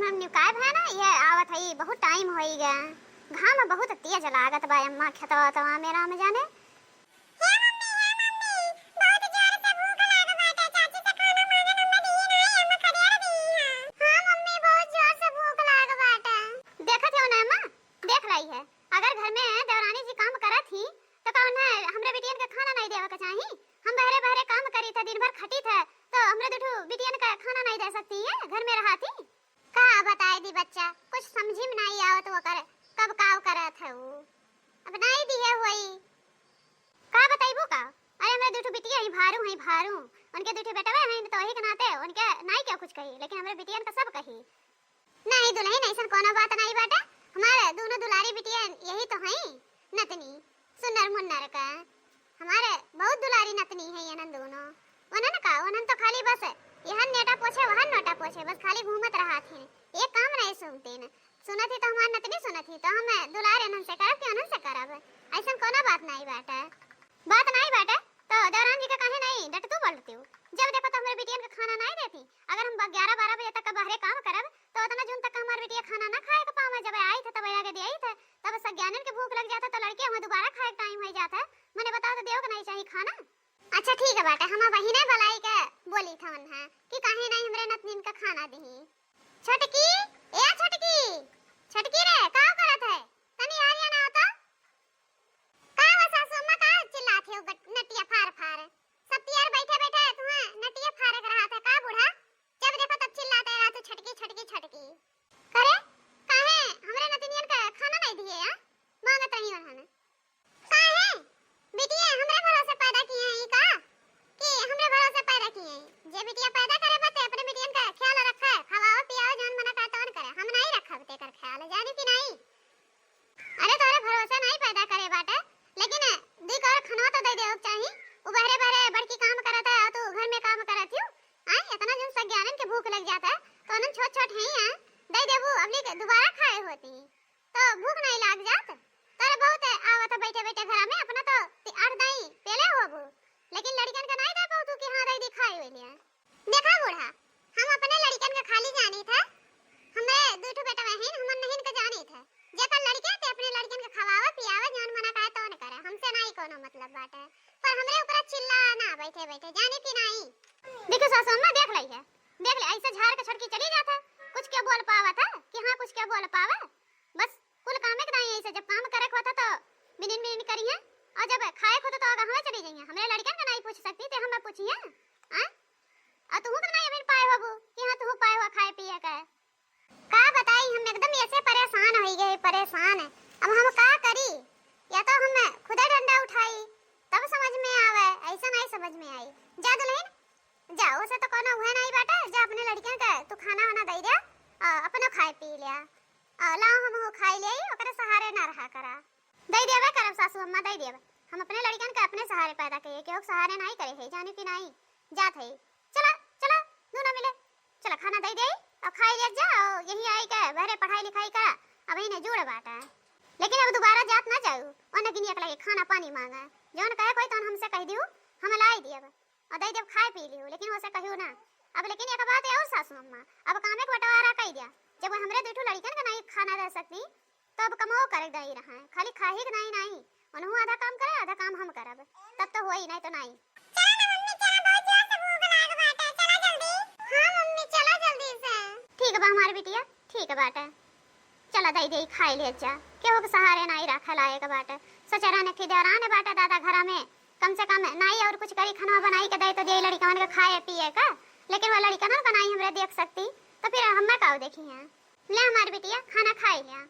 Mummy काय भा ना ये आवत है बहुत टाइम होई गया घाम बहुत तेज लागत बा अम्मा खेतवा तवा मेरा में जाने हे मम्मी बहुत जोर से भूख लाग बाटे चाची से खाना मांगे मम्मी दी नहीं अम्मा खदेड़ दी हां मम्मी बहुत जोर से भूख लाग बाटे देखत हो ना अम्मा देख रही है अगर घर में देवरानी जी काम करत थी तो कौन है हमरे बिटियन के खाना नहीं देवे के चाही हम बहरे बहरे काम करी था दिन भर खटी था तो हमरे दुठू बिटियन का खाना नहीं दे सकती है घर में रहा थी का बताए दी बच्चा कुछ समझी में नहीं आवत वो कर कब काव करत है वो अब नहीं दी है वही का बताइबो का अरे हमरे दुठू बिटिया ही भारू उनके दुठू बेटवा हैं तो वही के नाते उनके नहीं क्या कुछ कही लेकिन हमरे बिटियन का सब कही नहीं दुल्हन ऐसा कोनो बात नहीं बाटे हमारे दोनों दुलारी बिटियन यही तो हैं नतनी सुनर मुन्नर का हमारे बहुत दुलारी नतनी है ये नन दोनों वनन का वनन तो खाली बस यह नेटा पोछे वह नोटा पोछे बस खाली घूमत रहा थे एक काम नहीं सुनते न सुनती तो हमार नतनी सुनती तो हम दुलारे नन से करब क्यों नन से करब ऐसा कोनो बात नहीं बाटे तो देवरान जी का काहे नहीं डटतू बोलती हूं जब देखो तो हमारे बिटियन का खाना नहीं देती अगर हम 11-12 बजे तक बाहर काम करब तो उतना जून तक हमार बिटिया खाना ना खाए के पावे जब आई था तब आगे दे आई था तब सज्ञानन के भूख लग जाता तो लड़के हम दोबारा खाए के टाइम हो जाता मने बताओ तो देव के नहीं चाहिए खाना अच्छा ठीक है बेटा हम बहिने भलाई के बोली थवन है कि काहे नहीं हमरे नतनीन का खाना दही छटकी छटकी रे का करत है तनी आरिया ना होता का वसा सुम्मा का चिल्लाते हो नटिया फार सब तियार बैठे तुम्हें नटिया फार कर रहा था का बूढ़ा जब देखो तब चिल्लाते रहा तू छटकी करे काहे हमरे नतनियन का खाना नहीं दिए या मांगत रही वहन काहे बिटिया हमरे भरोसे पैदा किए हैं का कि हमरे भरोसे पैदा किए हैं जे बिटिया पैदा करे बते अपने बिटियन का ख्याल रखे खवाओ पियाओ जान मना का तौन करे हम नहीं रखब तेकर ख्याल जानी कि नहीं अरे तोरे भरोसे नहीं पैदा करे बाटे लेकिन दी कर खनवा तो दे दे चाहिए वो बहरे बड़की काम करत है तू घर में काम करत हूं आई इतना जन सज्ञानन के भूख लग जाता है तो उन छोट है हां दे देबू अबली के दोबारा खाए होती तो भूख नहीं लाग जात तोरे बहुत आवत बैठे घर में अपना तो 8 दाई पहले होबू लेकिन लड़कन का नहीं दे पाऊ तू कि हां दाई दिखाई होलिया देखा बूढ़ा हम अपने लड़कन का खाली जानी था हमें दूठो बेटा बहन हमन नहीं का जानी था जेकर लड़के ते अपने लड़कन के खवावा पियावा जान मना का तो न करे हमसे नहीं कोनो मतलब बात है पर हमरे ऊपर चिल्ला ना बैठे जानी कि नहीं देखो सासू अम्मा देख ले ऐसे झाड़ के छड़की चली जाता कुछ क्या बोल पावा था कि हां कुछ क्या बोल पावा बस कुल काम के नहीं ऐसे जब काम करे होता तो बिनिन करिए और जब खाए होता तो आगे हमें चली जाइए हमरे लड़कन का नहीं पूछ सकती ते हमें पूछिए हां आ तू तो नहीं अभी पाए होबू कि हां तू पाए हुआ खाए पिए का बताई हम एकदम ऐसे परेशान हो गए अब हम का करी या तो हम खुदा डंडा उठाई तब समझ में आवे ऐसा नहीं समझ में आई जा दुल्हन जा उसे तो कोनो हुए नहीं बेटा जा अपने लड़कियन का तू खाना वाना दे दे अपना खाए पी लिया लाओ हम हो खाई ले ओकरे सहारे ना रहा करा दे देबे करब सासू अम्मा दे देबे हम अपने लड़कियन का अपने सहारे पैदा करिए केहू सहारे नहीं करे है जाने कि नहीं जात है चला दोनों मिले चला खाना दे दे और खाई ले जाओ यही आई के बहरे पढ़ाई लिखाई करा अब इन्हें जोड़ बाटा लेकिन अब दोबारा जात ना जाऊ ओने गिनिया के लगे खाना पानी मांगा जौन कहे कोई तो हमसे कह दियो हम लाई दियब और दे देब खाए पी लियो लेकिन ओसे कहियो ना अब लेकिन एक बात है और सासू अम्मा अब कामे के बंटवारा कह दिया जब हमरे दुठो लड़कन का नहीं खाना दे सकती तो अब कमाओ करे दई रहा खाली खाही के नहीं उन्हों आधा काम करे आधा काम हम करब तब तो होई नहीं तो नहीं चला ना मम्मी चला बहुत जोर से भूख लाग बाटे चला जल्दी हां मम्मी चला जल्दी से ठीक है बा हमारी बिटिया ठीक है बाटे चला दई खाई ले जा केहू के सहारे नहीं रखा लाए के बाटे सचरा ने खिदरान बाटे दादा घर में कम से कम नहीं और कुछ करी खाना बनाई के दे तो दे लड़कन के खाए पिए का लेकिन वो लड़कन का नहीं हमरे देख सकती तो फिर हम का देखी है ले हमारी बिटिया खाना खाई ले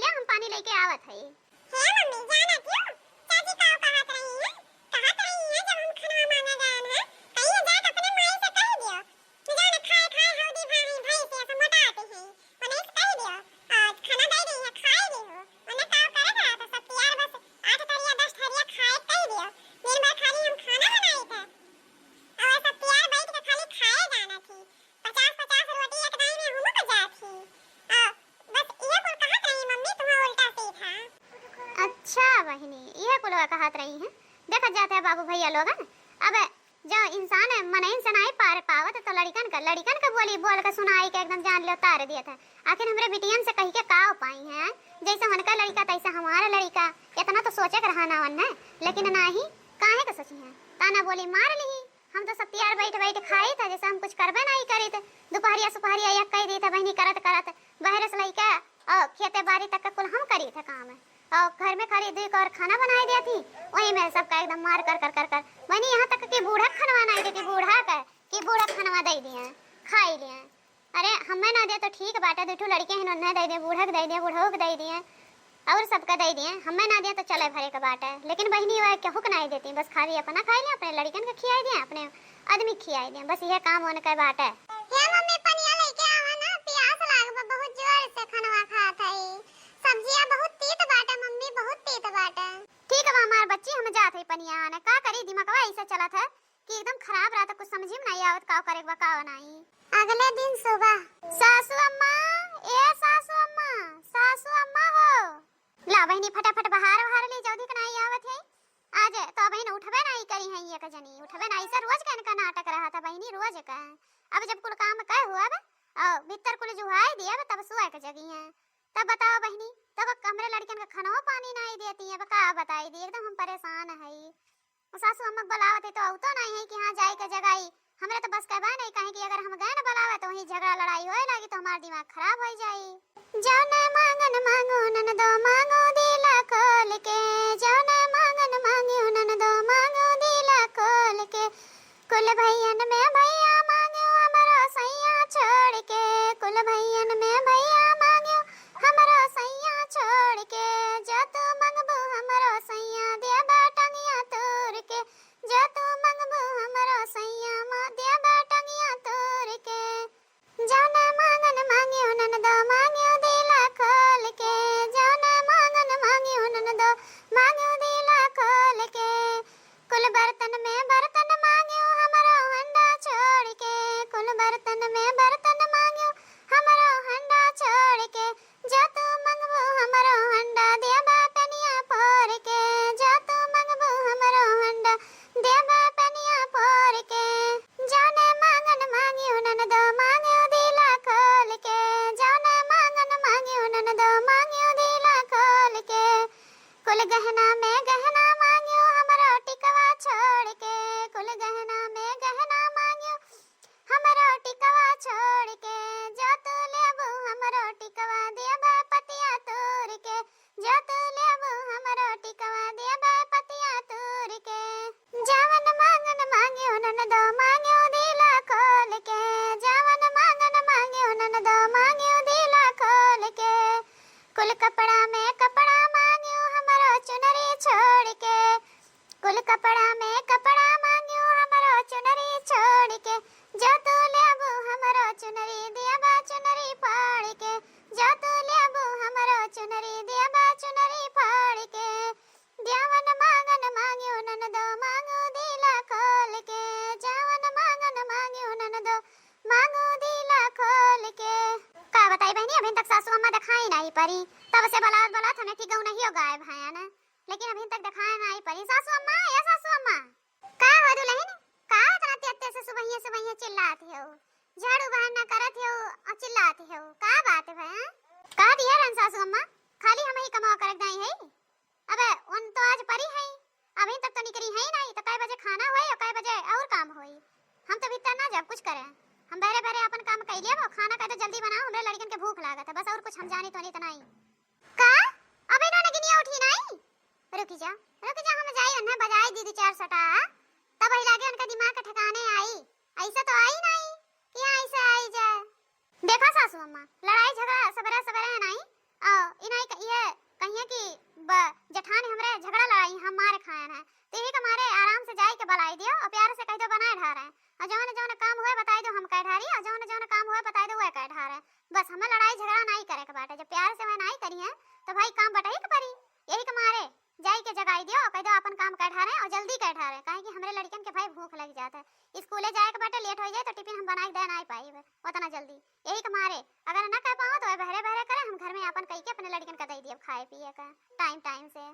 हम पानी लेके आवत है हे मम्मी जाना क्यों चाची का कहत रही है जब हम खाना मांगा गए हैं कहिए जात अपने माई से कह दियो कि जाने खाए हौदी भाई से ऐसा मोटा आते हैं उन्हें कह दियो आज खाना दे रही है खाए ली हो उन्हें काम करे करा था सब यार बस 8 थरिया 10 थरिया खाए कह दियो दिन भर खाली हम खाना बनाए थे और सब यार बैठ के खाली खाए जाना थी 50 रोटी एक दाई में हम को जात थी बस ये कुल कहत रही मम्मी तुम्हारा उल्टा सीधा अच्छा बहनी ये कुल कहत रही है देखा जाता है बाबू भैया लोग अब जो इंसान मनइन से नहीं पार पावत थे तो लड़कन का बोली बोल के सुनाई के एकदम जान ले उतार दिया था। आखिर हमरे बिटियन से कही के का पाई है, जैसे उनका लड़का तैसे हमारा लड़का, इतना तो सोचे के रहना वन है, लेकिन नहीं काहे के सोची है। ताना बोली मार ली, हम तो सब तैयार बैठ बैठ खाई था, जैसे हम कुछ करबे नहीं करी थे। दोपहरिया सुपहरिया एक कह दी था बहनी करत करत बहरे से लइका और खेते बाड़ी तक का कुल हम करी थे काम है, और घर में खाली दो और खाना बनाई दी थी, वही में सबका एकदम मार कर कर कर कर बहनी यहाँ तक कि बूढ़ा खनवा नहीं देती, बूढ़ा का कि बूढ़ा खनवा दे दिए खाई लिए। अरे हमें ना दे तो ठीक बात है, दो लड़के हैं उन्हें दे दिए, बूढ़ा के दे दिए, बूढ़ो के दे दिए और सबका दे दिए, हमें ना दिया तो चले भरे का बात है। लेकिन बहनी वह क्या हुक नहीं देती, बस खाली अपना खाई ले, अपने लड़कन के खियाई दिए, अपने आदमी खियाई दिए, बस यह काम होने का बात है। हे मम्मी पनिया लेके आवा ना, प्यास लागबा बहुत जोर से खनवा खात है, सब्जियां बहुत तीत बाटे मम्मी, बहुत तीत बाटे। ठीक है हमार बच्ची, हम जात है पनिया आने, का करी दिमागवा ऐसे चला था कि एकदम खराब रहा था, कुछ समझ में नहीं आवत का करे का नहीं। अगले दिन सुबह सासू अम्मा, ए सासू अम्मा, सासू अम्मा हो ला बहनी फटाफट बाहर बाहर ले जाओ, दिख नहीं आवत है आज तो बहन उठबे नहीं करी है, ये का जनी उठबे नहीं से रोज का नाटक रहा था बहनी रोज का। अब जब कुल काम कह हुआ और भीतर कुल जुहाई दिया तब सुआ के जगी है, तब बताओ बहनी तब कमरे लड़कियन का खाना पानी नहीं देती है, का बताई दी एकदम हम परेशान है। सासू अम्मा बुलावत है तो औतो नहीं है कि हां जाए के जगाई, हमरे तो बस कहबा नहीं कहे कि अगर हम गए ना बुलावे तो वही झगड़ा लड़ाई होए लगी तो हमारा दिमाग खराब हो जाई। जाने मांगन मांगो ननदो मांगो दिला खोल के, जाने मांगन मांगो ननदो मांगो दिला खोल के, कुल भैयन में भैया मांगो हमरो सैया छोड़ के, कुल भैयन में भैया मांगो हमरो सैया छोड़ के, जो तू मंगबू हमरो सैया देबा टंगिया तोड़ के, जो तू मंगबू हमरो सैया मा देबा टंगिया तोड़ के, जाने मांगन मांगियो ननदो मांगियो दिला खोल के, जाने मांगन मांगियो ननदो मांगियो दिला खोल के, कुल बर्तन में बर्तन मांगियो हमरो हंडा छोड़ के, कुल बर्तन में बर्तन मांगियो हमरो हंडा छोड़ के, जो तू मंगबू हमरो हंडा देबा पनिया फोड़ के, जो तू मंगबू हमरो हंडा देबा पनिया फोड़ के, जाने मांगन मांगियो ननदो मांगियो दिला खोल के, जाने मांगन मांगियो ननदो मांगियो दिला खोल के, कुल गहना में गहना मांगियो हमरो टिकवा छोड़ के, कुल गहना में गहना मांगियो हमरो टिकवा छोड़ के, जो तू लेबू हमरो टिकवा देबा पतिया तोड़ के, जो तू लेबू हमरो टिकवा देबा पतिया तोड़ के, जावन मांगन मांगियो ननदो मांगियो दिला खोल के, जावन मांगन मांगियो ननदो मांगियो दिला खोल के, कुल कपड़ा में कपड़ा मांगियो हमरो चुनरी छोड़ के, कुल कपड़ा में कपड़ा मांगियो हमरो चुनरी छोड़ के, जो तू लेबू हमरो चुनरी देबा चुनरी फाड़ के, जो तू लेबू हमरो चुनरी देबा चुनरी फाड़ के, जावन मांगन मांगियो ननदो मांगो दिला खोल के, जावन मांगन मांगियो ननदो मांगो दिला खोल के। का बताई बहनी अभी तक सासू अम्मा दिखाई नहीं परी, तब से बलात हमें कि गौ नहीं हो गायब है ना, लेकिन अभी तक दिखाई नहीं परी। सासू अम्मा या सासू अम्मा का हो दुल्हन, का इतना तेज से सुबह चिल्लाती हो, झाड़ू बहाना करत हो और चिल्लाती हो, का बात है का दिया रन सासू अम्मा, खाली हम ही कमाओ कर गई है, अबे उन तो आज परी है अभी तक तो निकली है नहीं, तो कै बजे खाना होई और कै बजे और काम होई, हम तो भीतर ना जब कुछ करे, हम बहरे बहरे अपन काम कर लिया, वो खाना का तो जल्दी बनाओ, हमरे लड़कन के भूख लागत है बस, और कुछ हम जानी तो नहीं तो नहीं। का अबे इन्होंने गिनिया उठी नहीं, रुक जा हम जाई उन्हें बजाई दीदी चार सटा, तब ही लागे उनका दिमाग का ठिकाने आई, ऐसा तो आई नहीं कि ऐसा आई जाए। देखा सासू अम्मा लड़ाई झगड़ा सबरे सबरे है नहीं, इन्हें ये कहिए कि जठान हमरे झगड़ा लड़ाई हम मारे खाए हैं, तो यही हमारे आराम से जाई के बलाई दियो और प्यार से कह दो बनाए ढा रहे हैं, और जौन जौन काम हुए बताई दो हम कह ढारी, और जौन जौन काम हुए बताई दो वह कह ढा रहे, बस हमें लड़ाई झगड़ा नहीं करे के बाटे, जब प्यार से वह नहीं करी है तो भाई काम बटाई के परी, यही हमारे जाई के जगाई दियो कह दो अपन काम कह ढा रहे और जल्दी कह ढा रहे, काहे कि हमरे लड़कन के भाई भूख लग जाता है, स्कूले जाए के बाटे लेट हो जाए तो टिफिन हम बनाई दे नहीं पाई उतना जल्दी, यही हमारे अगर न कह पाओ तो बहरे बहरे करे, हम घर में अपन कह के अपने लड़कन का दे दिए खाए पिए का टाइम से।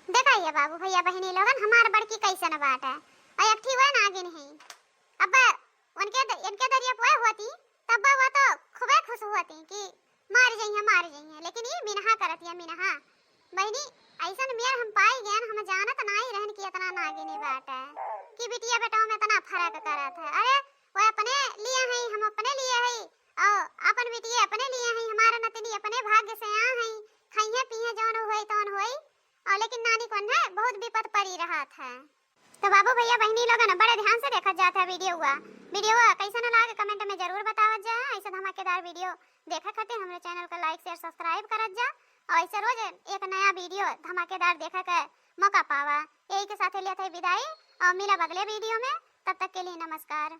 देखा बाबू भैया बहनी लोगन हमार बड़की कैसे न बात है, और एक ठीक हुआ ना आगे नहीं, अब इनके हुआती कि मार जाइए, लेकिन ये मिनहा करत या मिनहा बहनी ऐसन मेर हम पाई गए हम जानत नहीं रहन कि इतना नागिनी बाटे कि बिटिया बेटा में इतना फर्क करत है। अरे वो अपने लिए है, हम अपने लिए है, और अपन बिटिया अपने लिए है, हमारा नतनी अपने भाग्य से आ है, खाइए पिए जौन होई तौन होई, और लेकिन नानी को ना बहुत विपद पड़ी रहा था। तो बाबू भैया बहनी लोग ना बड़े ध्यान से देखा जाता है वीडियो कैसा ना लगे कमेंट में जरूर बतावत जा। ऐसे धमाकेदार वीडियो देखा खातिर हमारे चैनल को लाइक शेयर सब्सक्राइब करत जा, और ऐसे रोज एक नया वीडियो धमाकेदार देखा के मौका पावा। यही के साथ लिया था विदाई, और मिला अगले वीडियो में, तब तक के लिए नमस्कार।